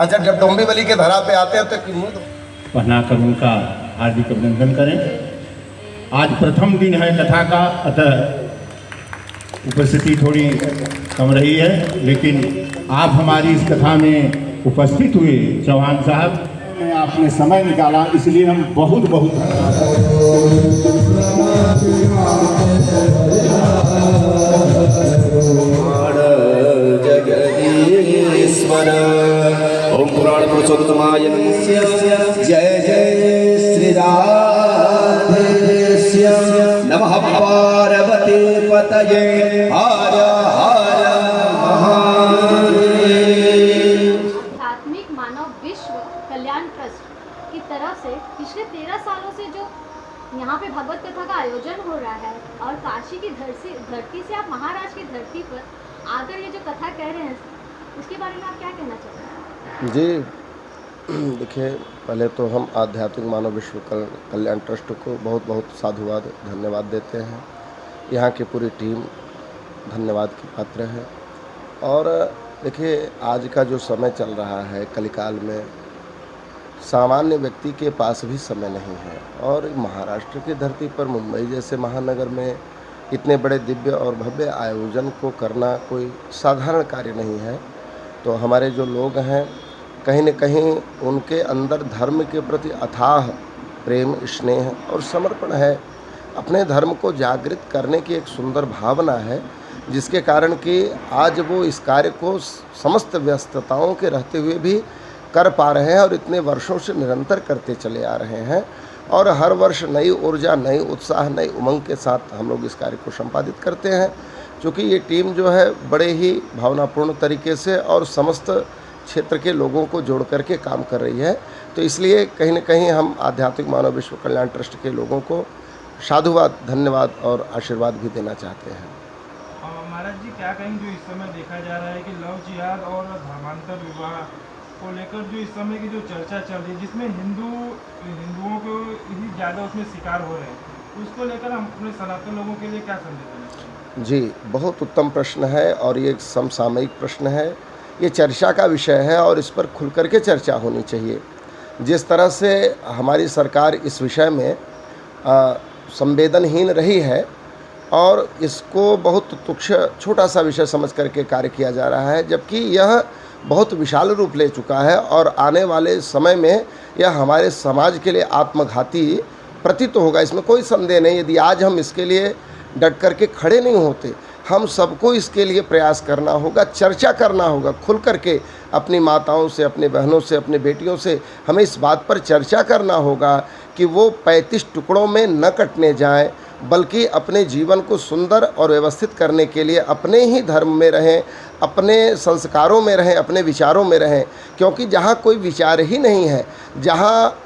अच्छा, जब डोंबिवली के धरा पे आते हैं तो पहनाकर उनका हार्दिक अभिनंदन करें। आज प्रथम दिन है कथा का, अतः उपस्थिति थोड़ी कम रही है, लेकिन आप हमारी इस कथा में उपस्थित हुए चौहान साहब, ने आपने समय निकाला, इसलिए हम बहुत बहुत जगदीश्वर। ओम पुराण पुरुषोत्तमाय जय जय श्री राधेश्य नमः पार्वती पतये हर हर महादेव। आध्यात्मिक मानव विश्व कल्याण ट्रस्ट की तरफ से पिछले 13 सालों से जो यहाँ पे भगवत कथा का आयोजन हो रहा है और काशी की धरती से आप महाराज की धरती पर आकर ये जो कथा कह रहे हैं, उसके बारे में आप क्या कहना चाहते हैं? जी देखिए, पहले तो हम आध्यात्मिक मानव विश्व कल्याण ट्रस्ट को बहुत बहुत साधुवाद धन्यवाद देते हैं। यहाँ की पूरी टीम धन्यवाद की पात्र है। और देखिए, आज का जो समय चल रहा है कलिकाल में, सामान्य व्यक्ति के पास भी समय नहीं है। और महाराष्ट्र की धरती पर मुंबई जैसे महानगर में इतने बड़े दिव्य और भव्य आयोजन को करना कोई साधारण कार्य नहीं है। तो हमारे जो लोग हैं, कहीं न कहीं उनके अंदर धर्म के प्रति अथाह प्रेम, स्नेह और समर्पण है। अपने धर्म को जागृत करने की एक सुंदर भावना है, जिसके कारण कि आज वो इस कार्य को समस्त व्यस्तताओं के रहते हुए भी कर पा रहे हैं और इतने वर्षों से निरंतर करते चले आ रहे हैं। और हर वर्ष नई ऊर्जा, नई उत्साह, नई उमंग के साथ हम लोग इस कार्य को संपादित करते हैं। क्योंकि ये टीम जो है बड़े ही भावनापूर्ण तरीके से और समस्त क्षेत्र के लोगों को जोड़ करके काम कर रही है। तो इसलिए कहीं न कहीं हम आध्यात्मिक मानव विश्व कल्याण ट्रस्ट के लोगों को साधुवाद, धन्यवाद और आशीर्वाद भी देना चाहते हैं। महाराज जी, क्या कहेंगे जो इस समय देखा जा रहा है कि लव जिहाद और धर्मांतर विवाह को लेकर जो इस समय की जो चर्चा चल रही है, जिसमें हिंदुओं को ही ज़्यादा उसमें शिकार हो रहे हैं, उसको लेकर हम अपने सनातन लोगों के लिए क्या संदेश देना चाहिए? जी, बहुत उत्तम प्रश्न है और ये एक समसामयिक प्रश्न है। ये चर्चा का विषय है और इस पर खुल कर के चर्चा होनी चाहिए। जिस तरह से हमारी सरकार इस विषय में संवेदनहीन रही है और इसको बहुत तुच्छ, छोटा सा विषय समझ करके कार्य किया जा रहा है, जबकि यह बहुत विशाल रूप ले चुका है और आने वाले समय में यह हमारे समाज के लिए आत्मघाती प्रतीत होगा, इसमें कोई संदेह नहीं। यदि आज हम इसके लिए डट करके खड़े नहीं होते, हम सबको इसके लिए प्रयास करना होगा, चर्चा करना होगा, खुल करके अपनी माताओं से, अपने बहनों से, अपने बेटियों से हमें इस बात पर चर्चा करना होगा कि वो 35 टुकड़ों में न कटने जाएं, बल्कि अपने जीवन को सुंदर और व्यवस्थित करने के लिए अपने ही धर्म में रहें, अपने संस्कारों में रहें, अपने विचारों में रहें। क्योंकि जहाँ कोई विचार ही नहीं है, जहाँ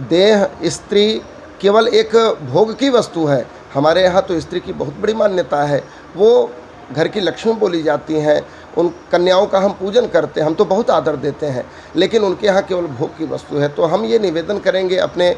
देह, स्त्री केवल एक भोग की वस्तु है। हमारे यहाँ तो स्त्री की बहुत बड़ी मान्यता है, वो घर की लक्ष्मी बोली जाती हैं, उन कन्याओं का हम पूजन करते हैं, हम तो बहुत आदर देते हैं, लेकिन उनके यहाँ केवल भोग की वस्तु है। तो हम ये निवेदन करेंगे अपने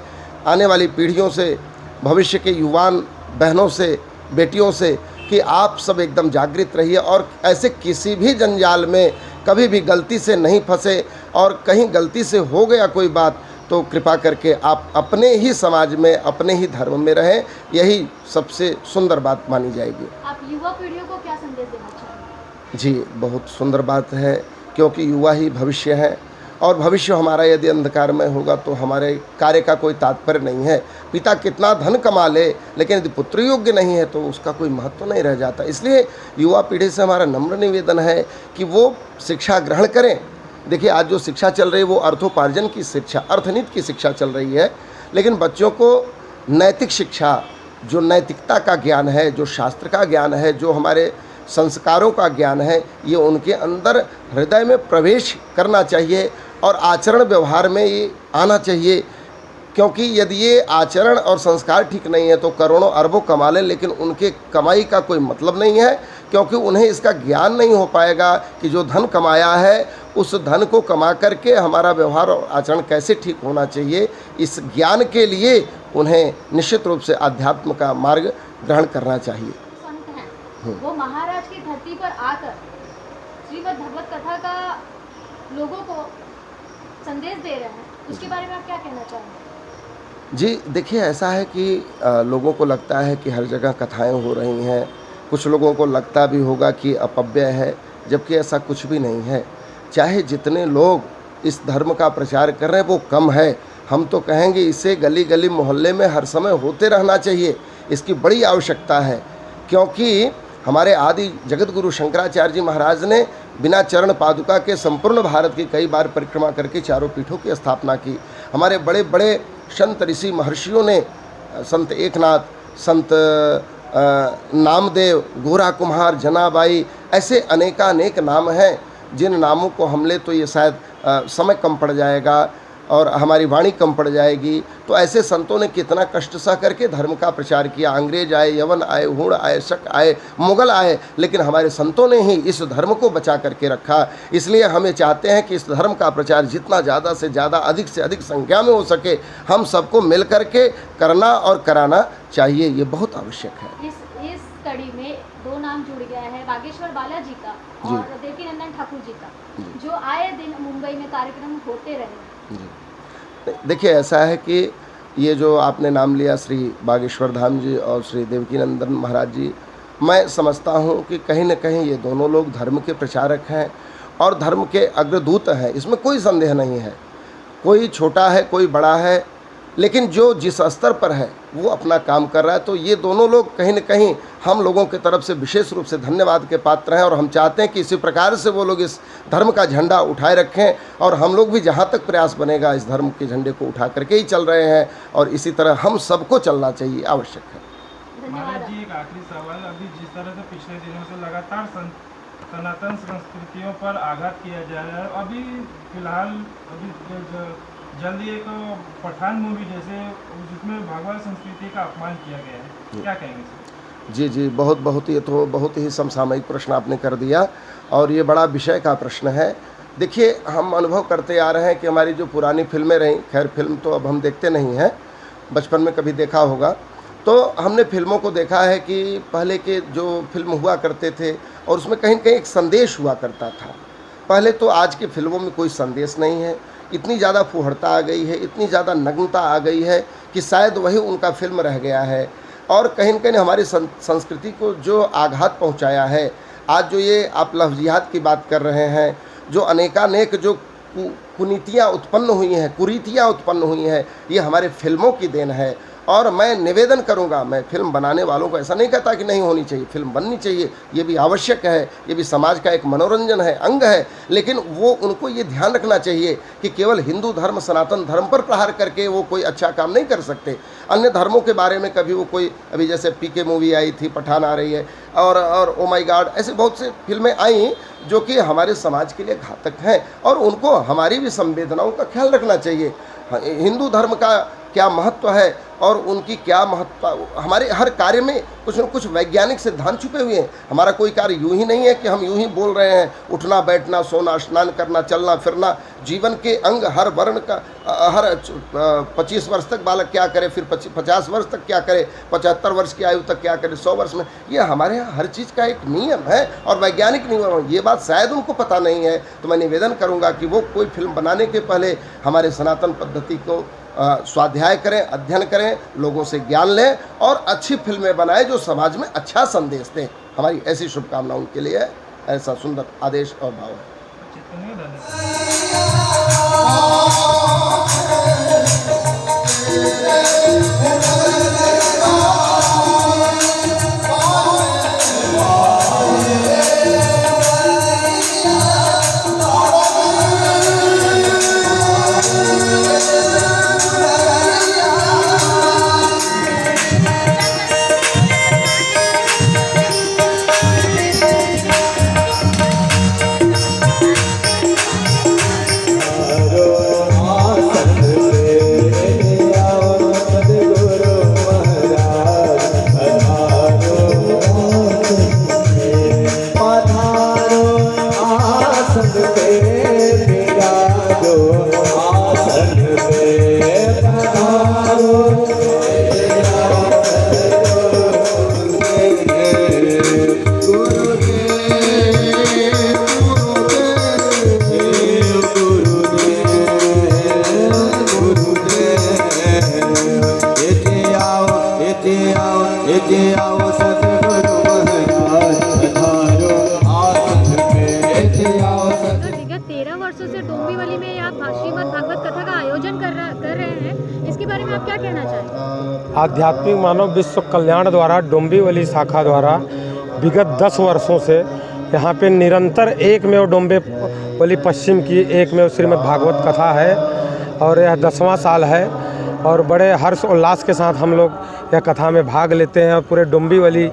आने वाली पीढ़ियों से, भविष्य के युवान बहनों से, बेटियों से, कि आप सब एकदम जागृत रहिए और ऐसे किसी भी जंजाल में कभी भी गलती से नहीं फंसे। और कहीं गलती से हो गया कोई बात तो कृपा करके आप अपने ही समाज में, अपने ही धर्म में रहें, यही सबसे सुंदर बात मानी जाएगी। आप युवा पीढ़ियों को क्या संदेश देना चाहेंगे? जी, बहुत सुंदर बात है, क्योंकि युवा ही भविष्य है और भविष्य हमारा यदि अंधकार में होगा तो हमारे कार्य का कोई तात्पर्य नहीं है। पिता कितना धन कमा ले, लेकिन यदि पुत्र योग्य नहीं है तो उसका कोई महत्व नहीं रह जाता। इसलिए युवा पीढ़ी से हमारा नम्र निवेदन है कि वो शिक्षा ग्रहण करें। देखिए, आज जो शिक्षा चल रही है वो अर्थोपार्जन की शिक्षा, अर्थनीति की शिक्षा चल रही है, लेकिन बच्चों को नैतिक शिक्षा, जो नैतिकता का ज्ञान है, जो शास्त्र का ज्ञान है, जो हमारे संस्कारों का ज्ञान है, ये उनके अंदर हृदय में प्रवेश करना चाहिए और आचरण व्यवहार में ये आना चाहिए। क्योंकि यदि ये आचरण और संस्कार ठीक नहीं है तो करोड़ों अरबों कमा लें, लेकिन उनके कमाई का कोई मतलब नहीं है, क्योंकि उन्हें इसका ज्ञान नहीं हो पाएगा कि जो धन कमाया है उस धन को कमा करके हमारा व्यवहार और आचरण कैसे ठीक होना चाहिए। इस ज्ञान के लिए उन्हें निश्चित रूप से अध्यात्म का मार्ग ग्रहण करना चाहिए। संत हैं, वो महाराज की धरती पर आकर श्रीमद् भगवत कथा का लोगों को संदेश दे रहे हैं, उसके बारे में आप क्या कहना चाहेंगे? जी देखिए, ऐसा है कि लोगों को लगता है कि हर जगह कथाएं हो रही हैं, कुछ लोगों को लगता भी होगा कि अपव्यय है, जबकि ऐसा कुछ भी नहीं है। चाहे जितने लोग इस धर्म का प्रचार कर रहे हैं वो कम है, हम तो कहेंगे इसे गली गली मोहल्ले में हर समय होते रहना चाहिए, इसकी बड़ी आवश्यकता है। क्योंकि हमारे आदि जगत गुरु शंकराचार्य जी महाराज ने बिना चरण पादुका के संपूर्ण भारत की कई बार परिक्रमा करके चारों पीठों की स्थापना की। हमारे बड़े बड़े संत ऋषि महर्षियों ने, संत एकनाथ, संत नामदेव, गोरा कुम्हार, जनाबाई, ऐसे अनेकानेक नाम हैं जिन नामों को हम ले तो ये शायद समय कम पड़ जाएगा और हमारी वाणी कम पड़ जाएगी। तो ऐसे संतों ने कितना कष्ट सह करके धर्म का प्रचार किया। अंग्रेज आए, यवन आए, हूण आए, शक आए, मुगल आए, लेकिन हमारे संतों ने ही इस धर्म को बचा करके रखा। इसलिए हमें चाहते हैं कि इस धर्म का प्रचार जितना ज़्यादा से ज़्यादा, अधिक से अधिक संख्या में हो सके, हम सबको मिल करके करना और कराना चाहिए, ये बहुत आवश्यक है। इस कड़ी में दो नाम जुड़ गया है, बागेश्वर बालाजी का और देवकीनंदन ठाकुर जी का, जो आए दिन मुंबई में कार्यक्रम होते रहे। जी देखिए, ऐसा है कि ये जो आपने नाम लिया श्री बागेश्वर धाम जी और श्री देवकीनंदन महाराज जी, मैं समझता हूँ कि कहीं न कहीं ये दोनों लोग धर्म के प्रचारक हैं और धर्म के अग्रदूत हैं, इसमें कोई संदेह नहीं है। कोई छोटा है, कोई बड़ा है, लेकिन जो जिस स्तर पर है वो अपना काम कर रहा है। तो ये दोनों लोग कहीं न कहीं हम लोगों की तरफ से विशेष रूप से धन्यवाद के पात्र हैं और हम चाहते हैं कि इसी प्रकार से वो लोग इस धर्म का झंडा उठाए रखें और हम लोग भी जहाँ तक प्रयास बनेगा इस धर्म के झंडे को उठा करके ही चल रहे हैं और इसी तरह हम सबको चलना चाहिए, आवश्यक है। महाराज जी, एक आखिरी सवाल, अभी जिस तरह से पिछले दिनों से लगातार सनातन संस्कृतियों पर आघात किया जा रहा है, अभी फिलहाल जल्दी एक पठान मूवी जैसे जिसमें भगवान संस्कृति का अपमान किया गया है, क्या कहेंगे? जी बहुत ये तो बहुत ही समसामयिक प्रश्न आपने कर दिया और ये बड़ा विषय का प्रश्न है। देखिए, हम अनुभव करते आ रहे हैं कि हमारी जो पुरानी फिल्में रहीं, खैर फिल्म तो अब हम देखते नहीं हैं, बचपन में कभी देखा होगा, तो हमने फिल्मों को देखा है कि पहले के जो फिल्म हुआ करते थे और उसमें कहीं न कहीं एक संदेश हुआ करता था। पहले तो आज की फिल्मों में कोई संदेश नहीं है, इतनी ज़्यादा फुहड़ता आ गई है, इतनी ज़्यादा नग्नता आ गई है कि शायद वही उनका फिल्म रह गया है और कहीं न कहीं हमारी संस्कृति को जो आघात पहुंचाया है। आज जो ये आप लफ्ज़ जिहाद की बात कर रहे हैं, जो अनेकानेक जो कुनीतियाँ उत्पन्न हुई हैं, कुरीतियाँ उत्पन्न हुई हैं, ये हमारे फिल्मों की देन है। और मैं निवेदन करूंगा, मैं फिल्म बनाने वालों को ऐसा नहीं कहता कि नहीं होनी चाहिए, फिल्म बननी चाहिए, ये भी आवश्यक है, ये भी समाज का एक मनोरंजन है, अंग है, लेकिन वो उनको ये ध्यान रखना चाहिए कि केवल हिंदू धर्म, सनातन धर्म पर प्रहार करके वो कोई अच्छा काम नहीं कर सकते। अन्य धर्मों के बारे में कभी वो कोई, अभी जैसे पीके मूवी आई थी, पठान आ रही है और ओ माय गॉड, ऐसे बहुत से फिल्में आई जो कि हमारे समाज के लिए घातक हैं और उनको हमारी भी संवेदनाओं का ख्याल रखना चाहिए। हिंदू धर्म का क्या महत्व है और उनकी क्या महत्व, हमारे हर कार्य में कुछ न कुछ वैज्ञानिक सिद्धांत छुपे हुए हैं। हमारा कोई कार्य यूं ही नहीं है कि हम यूं ही बोल रहे हैं, उठना बैठना, सोना, स्नान करना, चलना फिरना, जीवन के अंग हर वर्ण का, हर 25 वर्ष तक बालक क्या करे, फिर 50 वर्ष तक क्या करे, 75 वर्ष की आयु तक क्या करे, 100 वर्ष में, ये हमारे यहाँ हर चीज़ का एक नियम है और वैज्ञानिक नियम है। ये बात शायद उनको पता नहीं है, तो मैं निवेदन करूँगा कि वो कोई फिल्म बनाने के पहले हमारे सनातन पद्धति को स्वाध्याय करें, अध्ययन करें, लोगों से ज्ञान लें और अच्छी फिल्में बनाएं जो समाज में अच्छा संदेश दें। हमारी ऐसी शुभकामना उनके लिए है, ऐसा सुंदर आदेश और भाव है। आसन से आओ सद्गुरु इति आओ सतगुरु महाराज पधारो आसन पे इति आओ सर, विगत 13 वर्षों से डोंबिवली में आप श्रीमद् भागवत कथा का आयोजन कर रहे हैं, इसके बारे में आप क्या कहना चाहेंगे? आध्यात्मिक मानव विश्व कल्याण द्वारा डोंबिवली शाखा द्वारा विगत 10 वर्षों से यहाँ पे निरंतर एक में डोंबिवली पश्चिम की एक में श्रीमद् भागवत कथा है और यह 10वां साल है और बड़े हर्ष उल्लास के साथ हम लोग यह कथा में भाग लेते हैं और पूरे डोंबिवली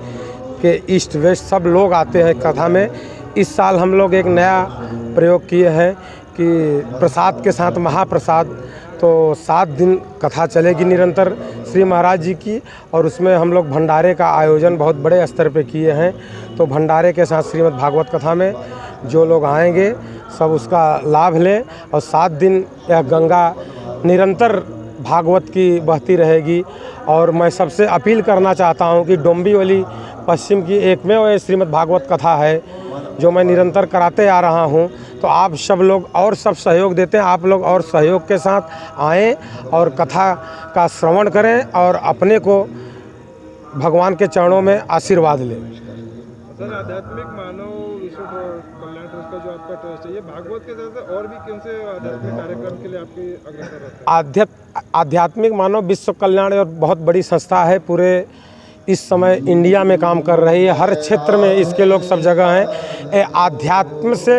के ईस्ट वेस्ट सब लोग आते हैं कथा में। इस साल हम लोग एक नया प्रयोग किए हैं कि प्रसाद के साथ महाप्रसाद, तो 7 दिन कथा चलेगी निरंतर श्री महाराज जी की और उसमें हम लोग भंडारे का आयोजन बहुत बड़े स्तर पे किए हैं। तो भंडारे के साथ श्रीमद् भागवत कथा में जो लोग आएंगे सब उसका लाभ लें और 7 दिन यह गंगा निरंतर भागवत की बहती रहेगी। और मैं सबसे अपील करना चाहता हूँ कि डोंबिवली पश्चिम की एक में वो श्रीमद् भागवत कथा है जो मैं निरंतर कराते आ रहा हूँ, तो आप सब लोग और सब सहयोग देते हैं, आप लोग और सहयोग के साथ आएँ और कथा का श्रवण करें और अपने को भगवान के चरणों में आशीर्वाद लें। सर, आध्यात्मिक मानव विश्व कल्याण ट्रस्ट का जो आपका ट्रस्ट है, ये भागवत के साथ और भी कौन से आध्यात्मिक कार्यक्रम के लिए आपके अग्रसर रहते हैं? आध्यात्मिक मानव विश्व कल्याण और बहुत बड़ी संस्था है, पूरे इस समय इंडिया में काम कर रही है, हर क्षेत्र में इसके लोग सब जगह हैं। आध्यात्म से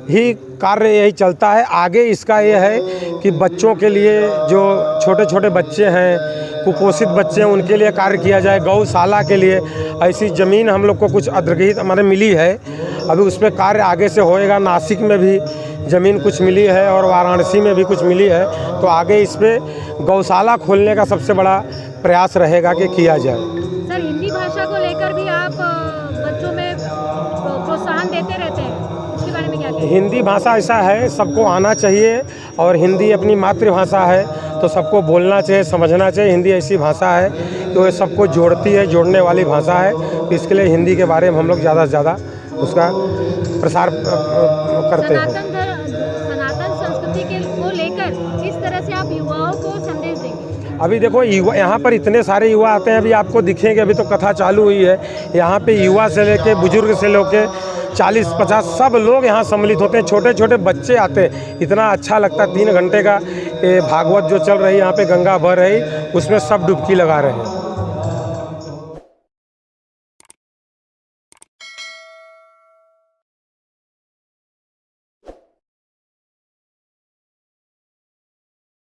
ही कार्य यही चलता है। आगे इसका ये है कि बच्चों के लिए जो छोटे छोटे बच्चे हैं, कुपोषित बच्चे हैं, उनके लिए कार्य किया जाए। गौशाला के लिए ऐसी ज़मीन हम लोग को कुछ अधिग्रहित हमारे मिली है, अभी उस पर कार्य आगे से होएगा। नासिक में भी ज़मीन कुछ मिली है और वाराणसी में भी कुछ मिली है, तो आगे इस पर गौशाला खोलने का सबसे बड़ा प्रयास रहेगा कि किया जाए। सर, हिंदी भाषा को लेकर भी आप बच्चों में प्रोत्साहन देते रहते हैं, इसके बारे में क्या कहेंगे? हिंदी भाषा ऐसा है, सबको आना चाहिए और हिंदी अपनी मातृभाषा है तो सबको बोलना चाहिए, समझना चाहिए। हिंदी ऐसी भाषा है तो ये सबको जोड़ती है, जोड़ने वाली भाषा है, तो इसके लिए हिंदी के बारे में हम लोग ज़्यादा से ज़्यादा उसका प्रसार करते हैं। सनातन संस्कृति को लेकर किस तरह से आप युवाओं को संदेश देंगे? अभी देखो युवा यहाँ पर इतने सारे युवा आते हैं, अभी आपको दिखेंगे, अभी तो कथा चालू हुई है। यहाँ पे युवा से लेके बुजुर्ग से लेके 40-50 सब लोग यहाँ सम्मिलित होते हैं, छोटे छोटे बच्चे आते हैं। इतना अच्छा लगता है, 3 घंटे का भागवत जो चल रही है यहाँ पे, गंगा बह रही, उसमें सब डुबकी लगा रहे हैं।